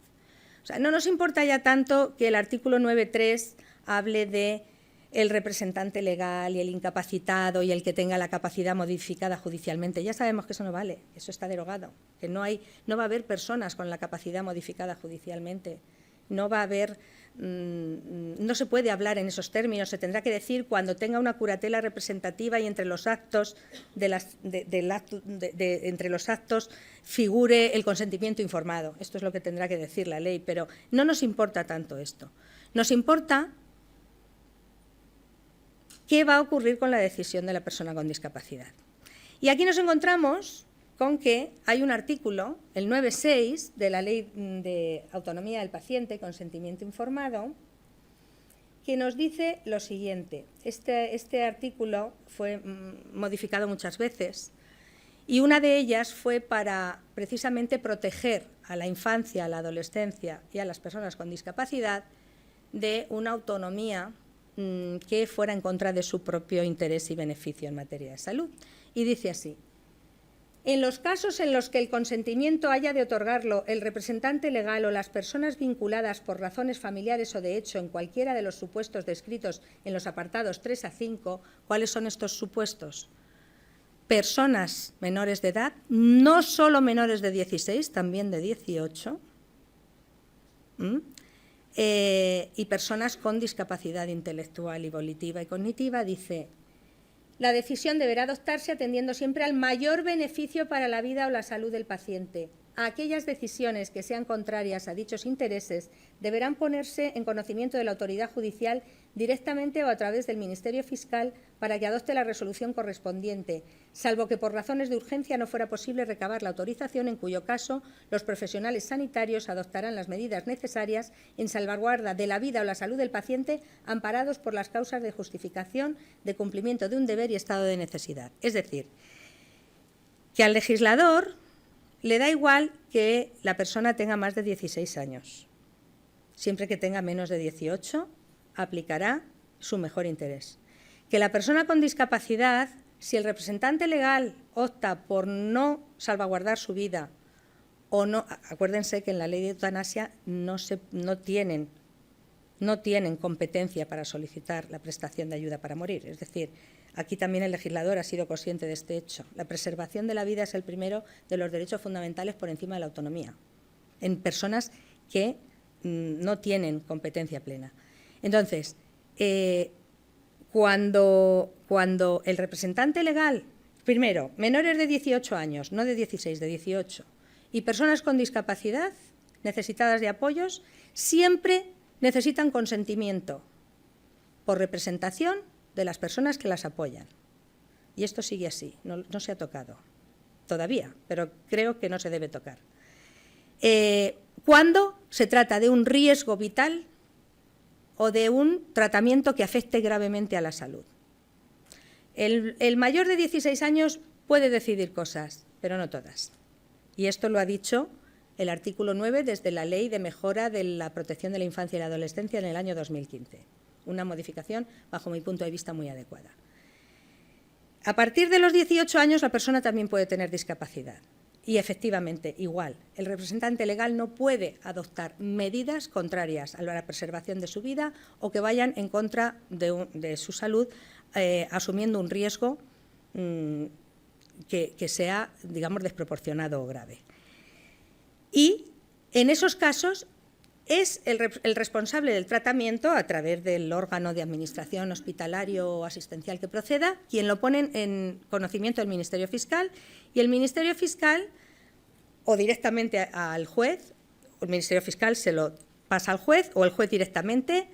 O sea, no nos importa ya tanto que el artículo 9.3 hable de el representante legal y el incapacitado y el que tenga la capacidad modificada judicialmente. Ya sabemos que eso no vale, eso está derogado, que no va a haber personas con la capacidad modificada judicialmente, no va a haber, no se puede hablar en esos términos, se tendrá que decir cuando tenga una curatela representativa y entre los actos entre los actos figure el consentimiento informado. Esto es lo que tendrá que decir la ley, pero no nos importa tanto esto. Nos importa qué va a ocurrir con la decisión de la persona con discapacidad. Y aquí nos encontramos con que hay un artículo, el 9.6 de la Ley de Autonomía del Paciente, Consentimiento Informado, que nos dice lo siguiente. Este artículo fue modificado muchas veces y una de ellas fue para precisamente proteger a la infancia, a la adolescencia y a las personas con discapacidad de una autonomía que fuera en contra de su propio interés y beneficio en materia de salud. Y dice así, en los casos en los que el consentimiento haya de otorgarlo el representante legal o las personas vinculadas por razones familiares o de hecho en cualquiera de los supuestos descritos en los apartados 3 a 5, ¿cuáles son estos supuestos? Personas menores de edad, no solo menores de 16, también de 18, y personas con discapacidad intelectual y volitiva y cognitiva, dice, la decisión deberá adoptarse atendiendo siempre al mayor beneficio para la vida o la salud del paciente, aquellas decisiones que sean contrarias a dichos intereses deberán ponerse en conocimiento de la autoridad judicial directamente o a través del Ministerio Fiscal para que adopte la resolución correspondiente, salvo que por razones de urgencia no fuera posible recabar la autorización, en cuyo caso los profesionales sanitarios adoptarán las medidas necesarias en salvaguarda de la vida o la salud del paciente, amparados por las causas de justificación de cumplimiento de un deber y estado de necesidad. Es decir, que al legislador le da igual que la persona tenga más de 16 años. Siempre que tenga menos de 18, aplicará su mejor interés. Que la persona con discapacidad, si el representante legal opta por no salvaguardar su vida o no, acuérdense que en la ley de eutanasia no tienen competencia para solicitar la prestación de ayuda para morir. Es decir, aquí también el legislador ha sido consciente de este hecho. La preservación de la vida es el primero de los derechos fundamentales por encima de la autonomía, en personas que no tienen competencia plena. Entonces, cuando el representante legal, primero, menores de 18 años, no de 16, de 18, y personas con discapacidad necesitadas de apoyos, siempre necesitan consentimiento por representación de las personas que las apoyan. Y esto sigue así, no se ha tocado todavía, pero creo que no se debe tocar. Cuando se trata de un riesgo vital o de un tratamiento que afecte gravemente a la salud. El mayor de 16 años puede decidir cosas, pero no todas. Y esto lo ha dicho el artículo 9 desde la Ley de Mejora de la Protección de la Infancia y la Adolescencia en el año 2015. Una modificación, bajo mi punto de vista, muy adecuada. A partir de los 18 años, la persona también puede tener discapacidad. Y, efectivamente, igual, el representante legal no puede adoptar medidas contrarias a la preservación de su vida o que vayan en contra de su salud, asumiendo un riesgo que sea, digamos, desproporcionado o grave. Y, en esos casos, es el responsable del tratamiento, a través del órgano de administración hospitalario o asistencial que proceda, quien lo pone en conocimiento del Ministerio Fiscal, y el Ministerio Fiscal, o directamente al juez, el Ministerio Fiscal se lo pasa al juez, o el juez directamente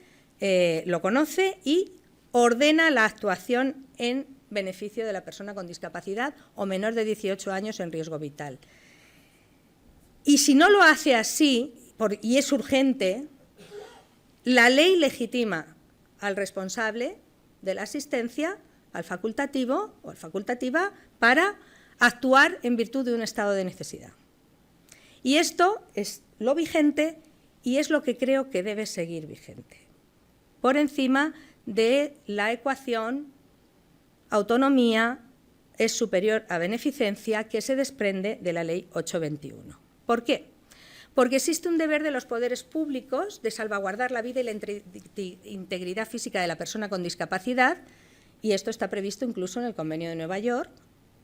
lo conoce y ordena la actuación en beneficio de la persona con discapacidad o menor de 18 años en riesgo vital. Y si no lo hace así, y es urgente, la ley legitima al responsable de la asistencia, al facultativo o facultativa, para actuar en virtud de un estado de necesidad. Y esto es lo vigente y es lo que creo que debe seguir vigente, por encima de la ecuación autonomía es superior a beneficencia que se desprende de la Ley 821. ¿Por qué? Porque existe un deber de los poderes públicos de salvaguardar la vida y la integridad física de la persona con discapacidad, y esto está previsto incluso en el Convenio de Nueva York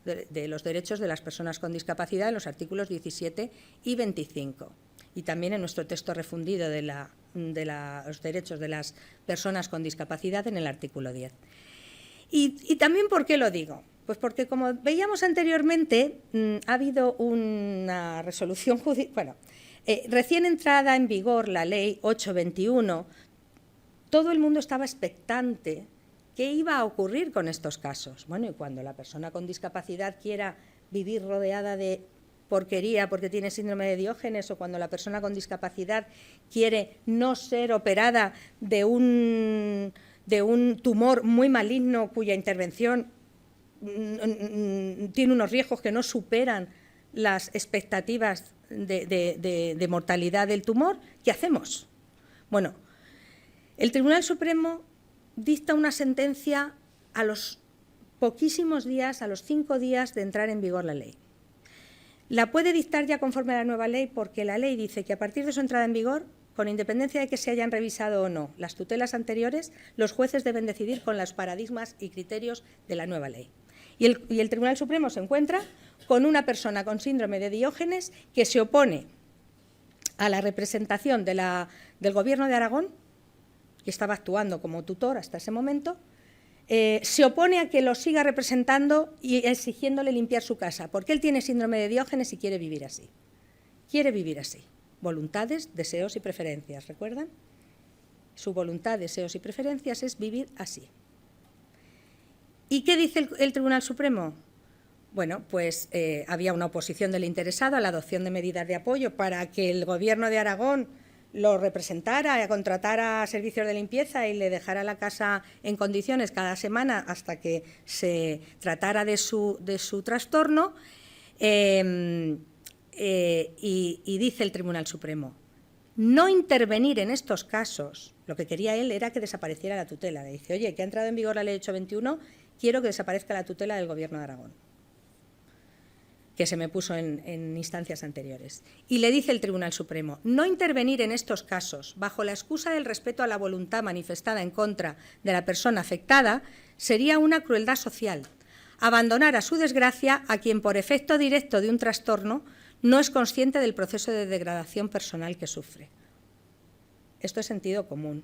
de los derechos de las personas con discapacidad en los artículos 17 y 25, y también en nuestro texto refundido de los derechos de las personas con discapacidad en el artículo 10. Y también, ¿por qué lo digo? Pues porque, como veíamos anteriormente, ha habido una resolución judicial. Recién entrada en vigor la Ley 821, todo el mundo estaba expectante qué iba a ocurrir con estos casos. Bueno, y cuando la persona con discapacidad quiera vivir rodeada de porquería porque tiene síndrome de Diógenes, o cuando la persona con discapacidad quiere no ser operada de un tumor muy maligno cuya intervención tiene unos riesgos que no superan las expectativas de mortalidad del tumor, ¿qué hacemos? Bueno, el Tribunal Supremo dicta una sentencia a los poquísimos días, a los 5 días de entrar en vigor la ley. La puede dictar ya conforme a la nueva ley, porque la ley dice que a partir de su entrada en vigor, con independencia de que se hayan revisado o no las tutelas anteriores, los jueces deben decidir con los paradigmas y criterios de la nueva ley. Y el Tribunal Supremo se encuentra con una persona con síndrome de Diógenes que se opone a la representación del Gobierno de Aragón, que estaba actuando como tutor hasta ese momento, se opone a que lo siga representando y exigiéndole limpiar su casa, porque él tiene síndrome de Diógenes y quiere vivir así. quiere vivir así. Voluntades, deseos y preferencias, ¿recuerdan? Su voluntad, deseos y preferencias es vivir así. ¿Y qué dice el Tribunal Supremo? Bueno, pues había una oposición del interesado a la adopción de medidas de apoyo para que el Gobierno de Aragón lo representara, contratara servicios de limpieza y le dejara la casa en condiciones cada semana hasta que se tratara de su trastorno. Y dice el Tribunal Supremo, no intervenir en estos casos, lo que quería él era que desapareciera la tutela. Le dice, oye, que ha entrado en vigor la Ley 821, quiero que desaparezca la tutela del Gobierno de Aragón, que se me puso en instancias anteriores. Y le dice el Tribunal Supremo, no intervenir en estos casos bajo la excusa del respeto a la voluntad manifestada en contra de la persona afectada sería una crueldad social, abandonar a su desgracia a quien por efecto directo de un trastorno no es consciente del proceso de degradación personal que sufre. Esto es sentido común.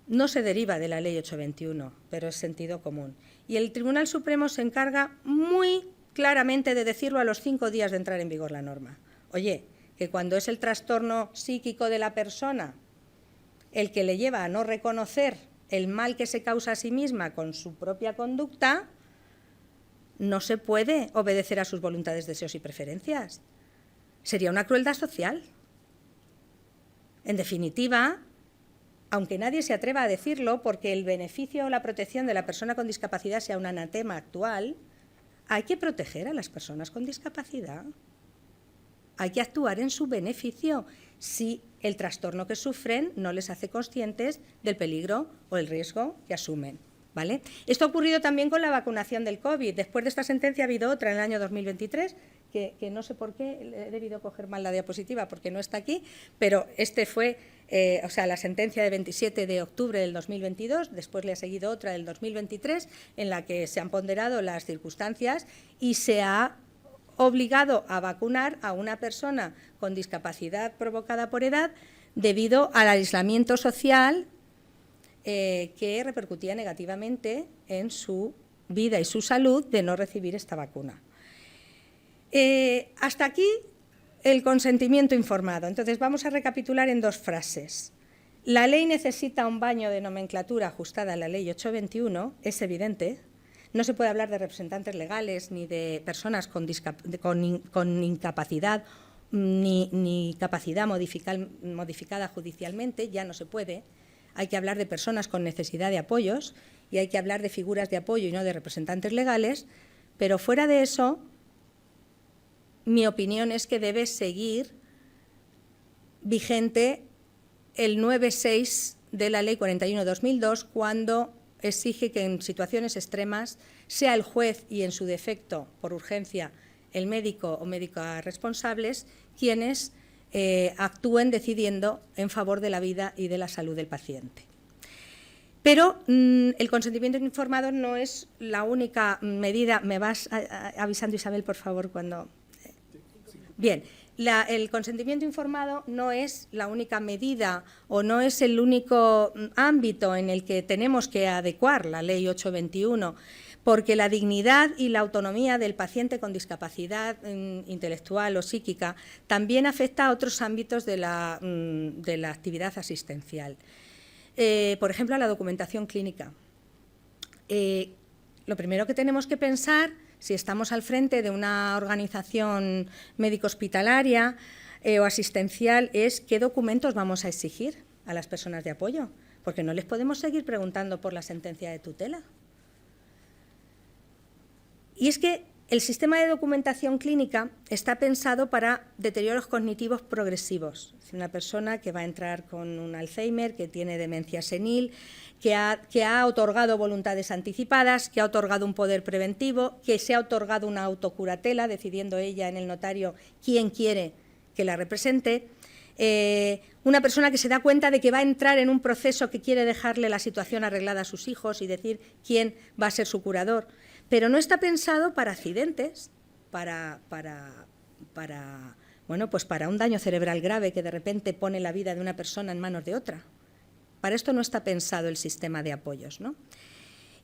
No se deriva de la Ley 821, pero es sentido común. Y el Tribunal Supremo se encarga muy claramente de decirlo a los 5 días de entrar en vigor la norma. Oye, que cuando es el trastorno psíquico de la persona el que le lleva a no reconocer el mal que se causa a sí misma con su propia conducta, no se puede obedecer a sus voluntades, deseos y preferencias. Sería una crueldad social. En definitiva, aunque nadie se atreva a decirlo, porque el beneficio o la protección de la persona con discapacidad sea un anatema actual, hay que proteger a las personas con discapacidad. Hay que actuar en su beneficio si el trastorno que sufren no les hace conscientes del peligro o el riesgo que asumen, ¿vale? Esto ha ocurrido también con la vacunación del COVID. Después de esta sentencia ha habido otra en el año 2023, que no sé por qué, he debido coger mal la diapositiva porque no está aquí, pero este fue, la sentencia de 27 de octubre del 2022, después le ha seguido otra del 2023, en la que se han ponderado las circunstancias y se ha obligado a vacunar a una persona con discapacidad provocada por edad debido al aislamiento social que repercutía negativamente en su vida y su salud de no recibir esta vacuna. Hasta aquí el consentimiento informado. Entonces, vamos a recapitular en 2 frases. La ley necesita un baño de nomenclatura ajustada a la Ley 821, es evidente. No se puede hablar de representantes legales ni de personas con incapacidad ni capacidad modificada judicialmente, ya no se puede. Hay que hablar de personas con necesidad de apoyos y hay que hablar de figuras de apoyo y no de representantes legales, pero fuera de eso, mi opinión es que debe seguir vigente el 9.6 de la Ley 41/2002 cuando exige que en situaciones extremas sea el juez y, en su defecto, por urgencia, el médico o médica responsables quienes actúen decidiendo en favor de la vida y de la salud del paciente. Pero el consentimiento informado no es la única medida. ¿Me vas avisando, Isabel, por favor, cuando...? Bien, el consentimiento informado no es la única medida o no es el único ámbito en el que tenemos que adecuar la Ley 821, porque la dignidad y la autonomía del paciente con discapacidad intelectual o psíquica también afecta a otros ámbitos de la actividad asistencial. Por ejemplo, a la documentación clínica. Lo primero que tenemos que pensar, si estamos al frente de una organización médico-hospitalaria o asistencial, es qué documentos vamos a exigir a las personas de apoyo, porque no les podemos seguir preguntando por la sentencia de tutela. Y es que el sistema de documentación clínica está pensado para deterioros cognitivos progresivos. Es una persona que va a entrar con un Alzheimer, que tiene demencia senil, que ha otorgado voluntades anticipadas, que ha otorgado un poder preventivo, que se ha otorgado una autocuratela, decidiendo ella en el notario quién quiere que la represente. Una persona que se da cuenta de que va a entrar en un proceso que quiere dejarle la situación arreglada a sus hijos y decir quién va a ser su curador. Pero no está pensado para accidentes, para un daño cerebral grave que de repente pone la vida de una persona en manos de otra. Para esto no está pensado el sistema de apoyos, ¿no?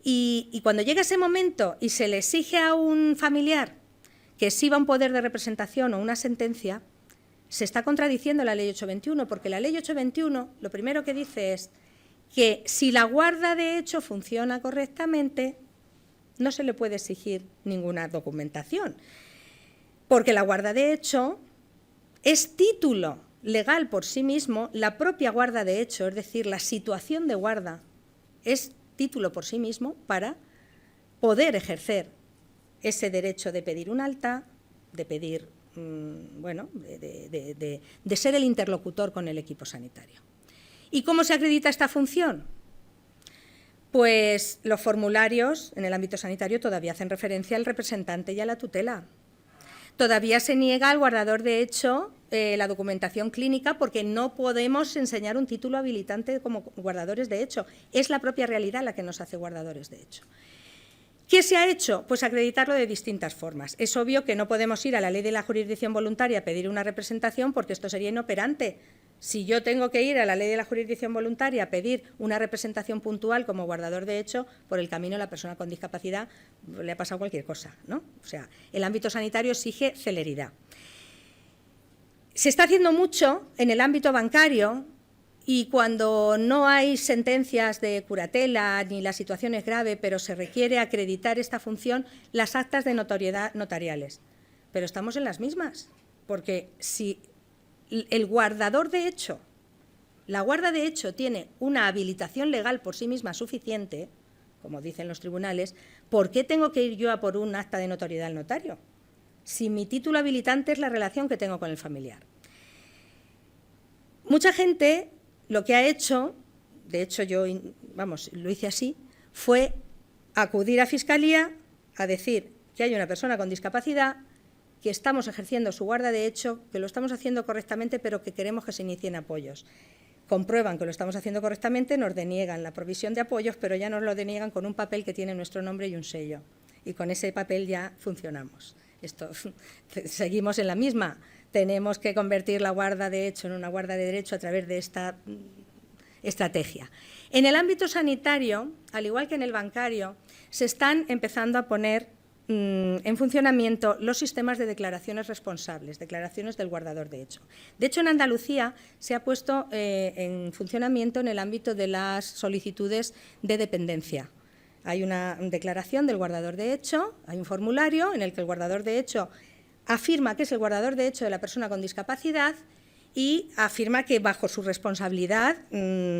Y cuando llega ese momento y se le exige a un familiar que exhiba un poder de representación o una sentencia, se está contradiciendo la Ley 821, porque la Ley 821 lo primero que dice es que si la guarda de hecho funciona correctamente, no se le puede exigir ninguna documentación, porque la guarda de hecho es título legal por sí mismo, la propia guarda de hecho, es decir, la situación de guarda es título por sí mismo para poder ejercer ese derecho de pedir un alta, de pedir, de ser el interlocutor con el equipo sanitario. ¿Y cómo se acredita esta función? Pues los formularios en el ámbito sanitario todavía hacen referencia al representante y a la tutela. Todavía se niega al guardador de hecho la documentación clínica porque no podemos enseñar un título habilitante como guardadores de hecho. Es la propia realidad la que nos hace guardadores de hecho. ¿Qué se ha hecho? Pues acreditarlo de distintas formas. Es obvio que no podemos ir a la ley de la jurisdicción voluntaria a pedir una representación porque esto sería inoperante. Si yo tengo que ir a la ley de la jurisdicción voluntaria a pedir una representación puntual como guardador de hecho, por el camino la persona con discapacidad le ha pasado cualquier cosa, ¿no? O sea, el ámbito sanitario exige celeridad. Se está haciendo mucho en el ámbito bancario y cuando no hay sentencias de curatela ni la situación es grave, pero se requiere acreditar esta función, las actas de notoriedad notariales. Pero estamos en las mismas, porque si el guardador de hecho, la guarda de hecho tiene una habilitación legal por sí misma suficiente, como dicen los tribunales, ¿por qué tengo que ir yo a por un acta de notoriedad al notario? Si mi título habilitante es la relación que tengo con el familiar. Mucha gente lo que ha hecho, de hecho yo, lo hice así, fue acudir a Fiscalía a decir que hay una persona con discapacidad, que estamos ejerciendo su guarda de hecho, que lo estamos haciendo correctamente, pero que queremos que se inicien apoyos. Comprueban que lo estamos haciendo correctamente, nos deniegan la provisión de apoyos, pero ya nos lo deniegan con un papel que tiene nuestro nombre y un sello. Y con ese papel ya funcionamos. Seguimos en la misma. Tenemos que convertir la guarda de hecho en una guarda de derecho a través de esta estrategia. En el ámbito sanitario, al igual que en el bancario, se están empezando a poner en funcionamiento los sistemas de declaraciones responsables, declaraciones del guardador de hecho. De hecho, en Andalucía se ha puesto en funcionamiento en el ámbito de las solicitudes de dependencia. Hay una declaración del guardador de hecho, hay un formulario en el que el guardador de hecho afirma que es el guardador de hecho de la persona con discapacidad y afirma que bajo su responsabilidad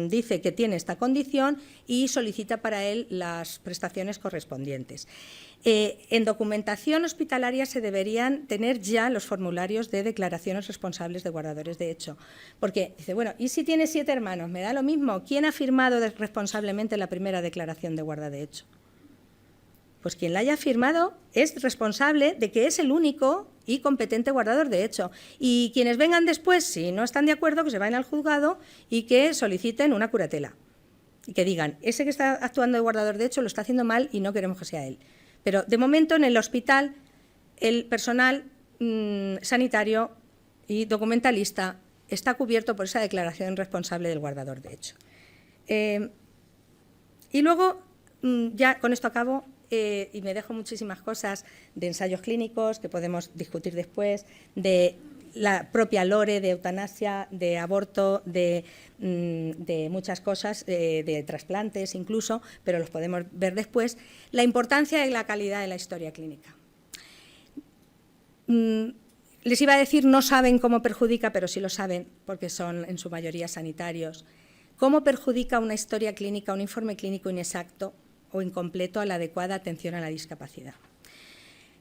dice que tiene esta condición y solicita para él las prestaciones correspondientes. En documentación hospitalaria se deberían tener ya los formularios de declaraciones responsables de guardadores de hecho, porque dice, bueno, ¿y si tiene 7 hermanos? ¿Me da lo mismo? ¿Quién ha firmado responsablemente la primera declaración de guarda de hecho? Pues quien la haya firmado es responsable de que es el único y competente guardador de hecho. Y quienes vengan después, si no están de acuerdo, que se vayan al juzgado y que soliciten una curatela. Y que digan, ese que está actuando de guardador de hecho lo está haciendo mal y no queremos que sea él. Pero de momento en el hospital el personal sanitario y documentalista está cubierto por esa declaración responsable del guardador de hecho. Y luego, ya con esto acabo, y me dejo muchísimas cosas de ensayos clínicos que podemos discutir después, de la propia LORE, de eutanasia, de aborto, de muchas cosas, de trasplantes incluso, pero los podemos ver después, la importancia y la calidad de la historia clínica. Les iba a decir, no saben cómo perjudica, pero sí lo saben, porque son en su mayoría sanitarios. ¿Cómo perjudica una historia clínica, un informe clínico inexacto o incompleto a la adecuada atención a la discapacidad?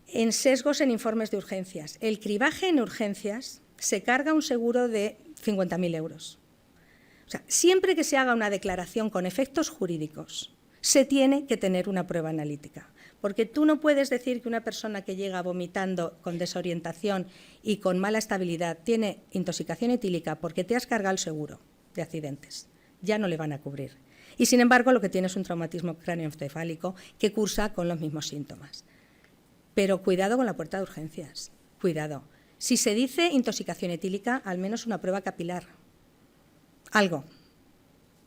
En sesgos en informes de urgencias. El cribaje en urgencias se carga un seguro de 50.000 euros. O sea, siempre que se haga una declaración con efectos jurídicos, se tiene que tener una prueba analítica. Porque tú no puedes decir que una persona que llega vomitando con desorientación y con mala estabilidad tiene intoxicación etílica porque te has cargado el seguro de accidentes. Ya no le van a cubrir. Y, sin embargo, lo que tiene es un traumatismo cráneoencefálico que cursa con los mismos síntomas. Pero cuidado con la puerta de urgencias, cuidado. Si se dice intoxicación etílica, al menos una prueba capilar, algo.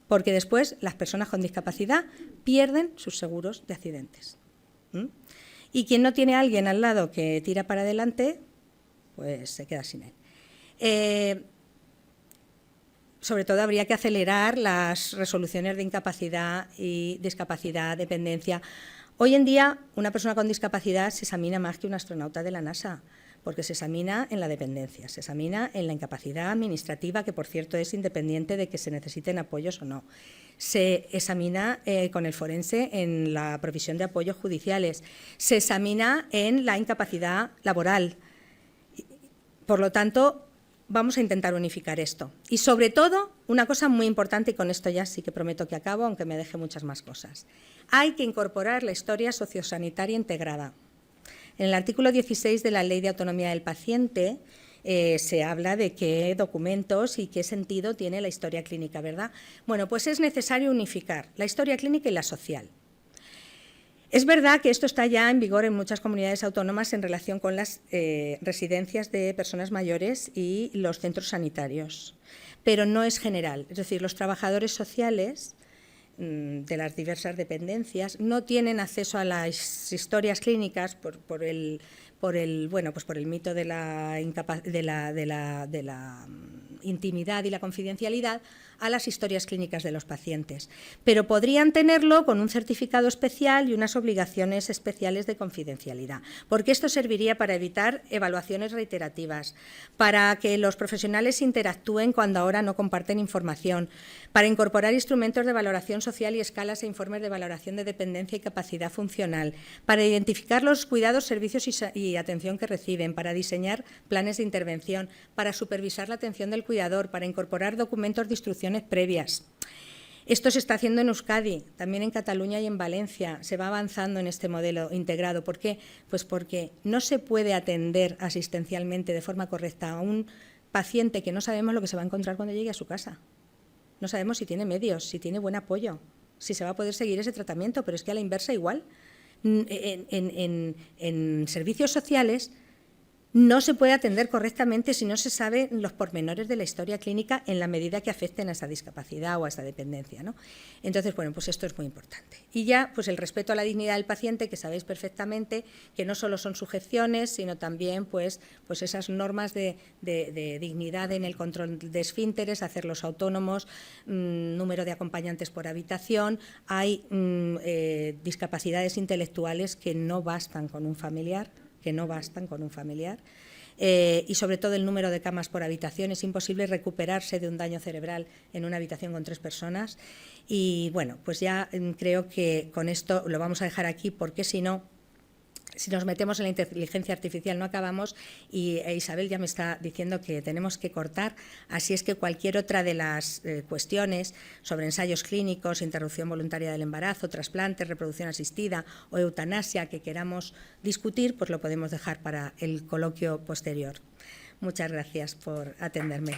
Porque después las personas con discapacidad pierden sus seguros de accidentes. Y quien no tiene a alguien al lado que tira para adelante, pues se queda sin él. Sobre todo habría que acelerar las resoluciones de incapacidad y discapacidad, dependencia. Hoy en día una persona con discapacidad se examina más que un astronauta de la NASA, porque se examina en la dependencia, se examina en la incapacidad administrativa, que por cierto es independiente de que se necesiten apoyos o no. Se examina con el forense en la provisión de apoyos judiciales, se examina en la incapacidad laboral. Por lo tanto, vamos a intentar unificar esto. Y sobre todo, una cosa muy importante, y con esto ya sí que prometo que acabo, aunque me deje muchas más cosas. Hay que incorporar la historia sociosanitaria integrada. En el artículo 16 de la Ley de Autonomía del Paciente se habla de qué documentos y qué sentido tiene la historia clínica, ¿verdad? Bueno, pues es necesario unificar la historia clínica y la social. Es verdad que esto está ya en vigor en muchas comunidades autónomas en relación con las residencias de personas mayores y los centros sanitarios, pero no es general. Es decir, los trabajadores sociales de las diversas dependencias no tienen acceso a las historias clínicas por el mito de la intimidad y la confidencialidad a las historias clínicas de los pacientes, pero podrían tenerlo con un certificado especial y unas obligaciones especiales de confidencialidad, porque esto serviría para evitar evaluaciones reiterativas, para que los profesionales interactúen cuando ahora no comparten información, para incorporar instrumentos de valoración social y escalas e informes de valoración de dependencia y capacidad funcional, para identificar los cuidados, servicios y atención que reciben, para diseñar planes de intervención, para supervisar la atención del cuidador, para incorporar documentos de instrucciones previas. Esto se está haciendo en Euskadi, también en Cataluña y en Valencia. Se va avanzando en este modelo integrado. ¿Por qué? Pues porque no se puede atender asistencialmente de forma correcta a un paciente que no sabemos lo que se va a encontrar cuando llegue a su casa. No sabemos si tiene medios, si tiene buen apoyo, si se va a poder seguir ese tratamiento, pero es que a la inversa igual. En servicios sociales no se puede atender correctamente si no se sabe los pormenores de la historia clínica en la medida que afecten a esa discapacidad o a esa dependencia, ¿no? Entonces, bueno, pues esto es muy importante. Y ya, pues el respeto a la dignidad del paciente, que sabéis perfectamente que no solo son sujeciones, sino también pues esas normas de dignidad en el control de esfínteres, hacerlos autónomos, número de acompañantes por habitación. Hay discapacidades intelectuales que no bastan con un familiar, y sobre todo el número de camas por habitación. Es imposible recuperarse de un daño cerebral en una habitación con 3 personas. Y bueno, pues ya creo que con esto lo vamos a dejar aquí, porque si no, si nos metemos en la inteligencia artificial no acabamos, y Isabel ya me está diciendo que tenemos que cortar, así es que cualquier otra de las cuestiones sobre ensayos clínicos, interrupción voluntaria del embarazo, trasplantes, reproducción asistida o eutanasia que queramos discutir, pues lo podemos dejar para el coloquio posterior. Muchas gracias por atenderme.